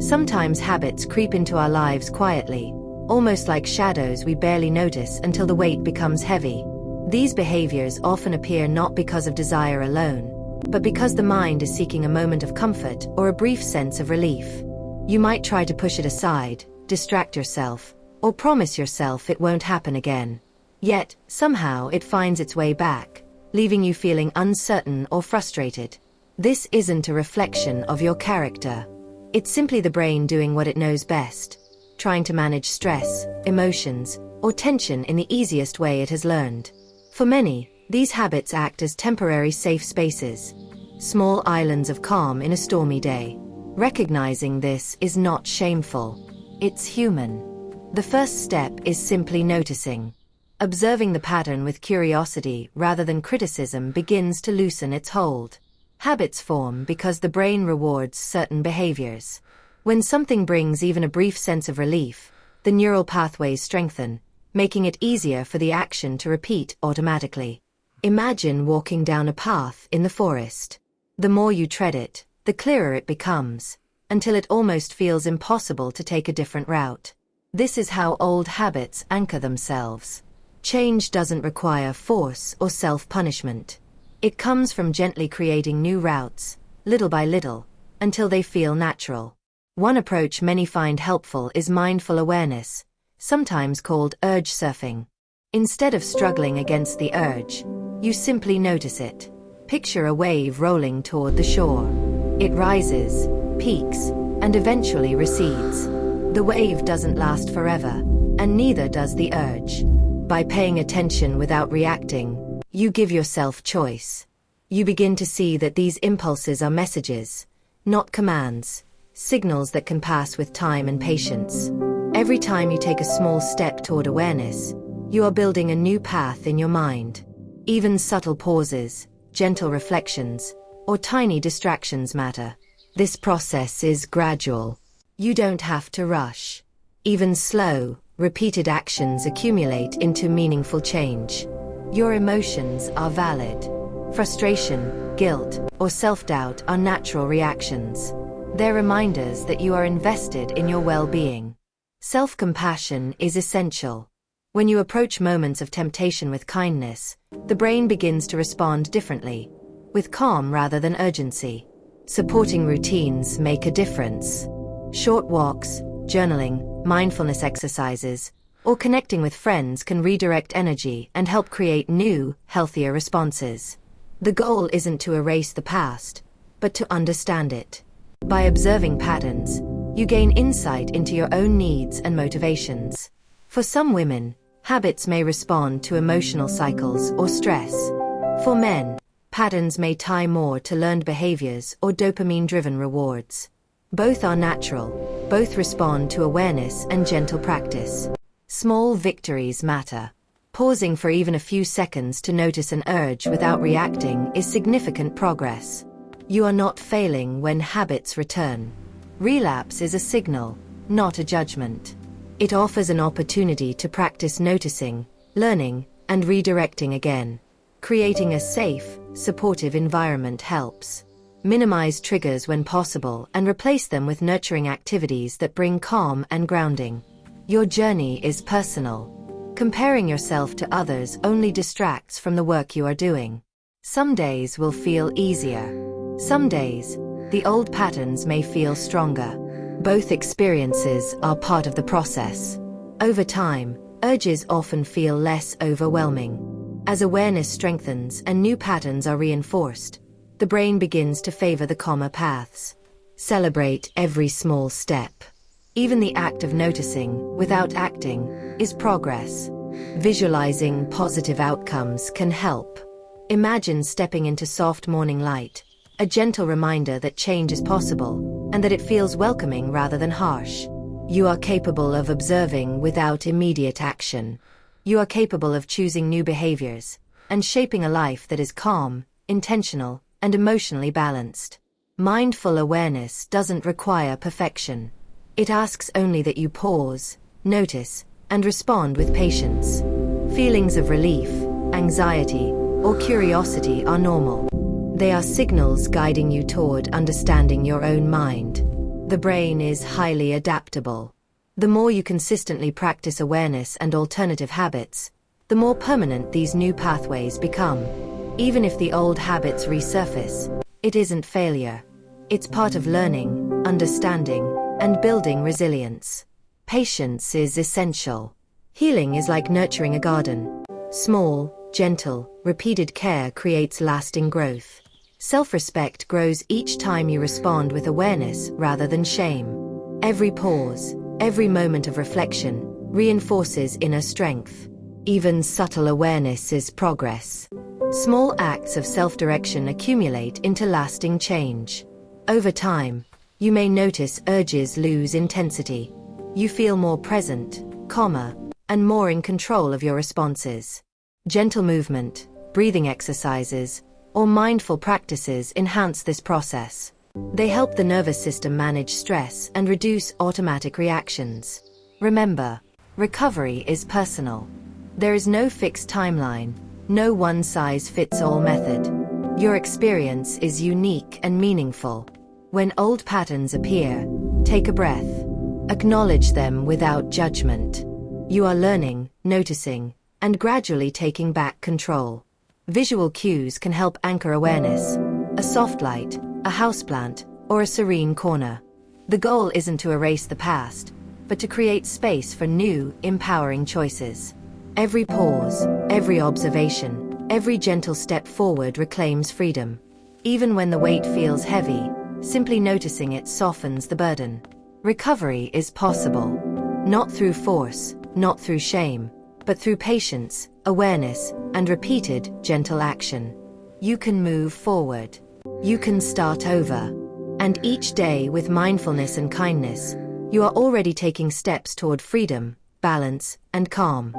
Sometimes habits creep into our lives quietly, almost like shadows we barely notice until the weight becomes heavy. These behaviors often appear not because of desire alone, but because the mind is seeking a moment of comfort or a brief sense of relief. You might try to push it aside, distract yourself, or promise yourself it won't happen again. Yet, somehow it finds its way back, leaving you feeling uncertain or frustrated. This isn't a reflection of your character. It's simply the brain doing what it knows best, trying to manage stress, emotions, or tension in the easiest way it has learned. For many, these habits act as temporary safe spaces, small islands of calm in a stormy day. Recognizing this is not shameful. It's human. The first step is simply noticing. Observing the pattern with curiosity rather than criticism begins to loosen its hold. Habits form because the brain rewards certain behaviors. When something brings even a brief sense of relief, the neural pathways strengthen, making it easier for the action to repeat automatically. Imagine walking down a path in the forest. The more you tread it, the clearer it becomes, until it almost feels impossible to take a different route. This is how old habits anchor themselves. Change doesn't require force or self-punishment. It comes from gently creating new routes, little by little, until they feel natural. One approach many find helpful is mindful awareness, sometimes called urge surfing. Instead of struggling against the urge, you simply notice it. Picture a wave rolling toward the shore. It rises, peaks, and eventually recedes. The wave doesn't last forever, and neither does the urge. By paying attention without reacting, you give yourself choice. You begin to see that these impulses are messages, not commands, signals that can pass with time and patience. Every time you take a small step toward awareness, you are building a new path in your mind. Even subtle pauses, gentle reflections, or tiny distractions matter. This process is gradual. You don't have to rush. Even slow, repeated actions accumulate into meaningful change. Your emotions are valid. Frustration, guilt, or self-doubt are natural reactions. They're reminders that you are invested in your well-being. Self-compassion is essential. When you approach moments of temptation with kindness, the brain begins to respond differently, with calm rather than urgency. Supporting routines make a difference. Short walks, journaling, mindfulness exercises, or connecting with friends can redirect energy and help create new, healthier responses. The goal isn't to erase the past, but to understand it. By observing patterns, you gain insight into your own needs and motivations. For some women, habits may respond to emotional cycles or stress. For men, patterns may tie more to learned behaviors or dopamine-driven rewards. Both are natural, both respond to awareness and gentle practice. Small victories matter. Pausing for even a few seconds to notice an urge without reacting is significant progress. You are not failing when habits return. Relapse is a signal, not a judgment. It offers an opportunity to practice noticing, learning, and redirecting again. Creating a safe, supportive environment helps. Minimize triggers when possible and replace them with nurturing activities that bring calm and grounding. Your journey is personal. Comparing yourself to others only distracts from the work you are doing. Some days will feel easier. Some days, the old patterns may feel stronger. Both experiences are part of the process. Over time, urges often feel less overwhelming. As awareness strengthens and new patterns are reinforced, the brain begins to favor the calmer paths. Celebrate every small step. Even the act of noticing, without acting, is progress. Visualizing positive outcomes can help. Imagine stepping into soft morning light, a gentle reminder that change is possible, and that it feels welcoming rather than harsh. You are capable of observing without immediate action. You are capable of choosing new behaviors, and shaping a life that is calm, intentional, and emotionally balanced. Mindful awareness doesn't require perfection. It asks only that you pause, notice, and respond with patience. Feelings of relief, anxiety, or curiosity are normal. They are signals guiding you toward understanding your own mind. The brain is highly adaptable. The more you consistently practice awareness and alternative habits, the more permanent these new pathways become. Even if the old habits resurface, it isn't failure. It's part of learning, understanding, and building resilience. Patience is essential. Healing is like nurturing a garden. Small, gentle, repeated care creates lasting growth. Self-respect grows each time you respond with awareness rather than shame. Every pause, every moment of reflection, reinforces inner strength. Even subtle awareness is progress. Small acts of self-direction accumulate into lasting change. Over time, you may notice urges lose intensity. You feel more present, calmer, and more in control of your responses. Gentle movement, breathing exercises, or mindful practices enhance this process. They help the nervous system manage stress and reduce automatic reactions. Remember, recovery is personal. There is no fixed timeline, no one-size-fits-all method. Your experience is unique and meaningful. When old patterns appear, take a breath. Acknowledge them without judgment. You are learning, noticing, and gradually taking back control. Visual cues can help anchor awareness. A soft light, a houseplant, or a serene corner. The goal isn't to erase the past, but to create space for new, empowering choices. Every pause, every observation, every gentle step forward reclaims freedom. Even when the weight feels heavy, simply noticing it softens the burden. Recovery is possible. Not through force, not through shame, but through patience, awareness, and repeated, gentle action. You can move forward. You can start over. And each day, with mindfulness and kindness, you are already taking steps toward freedom, balance, and calm.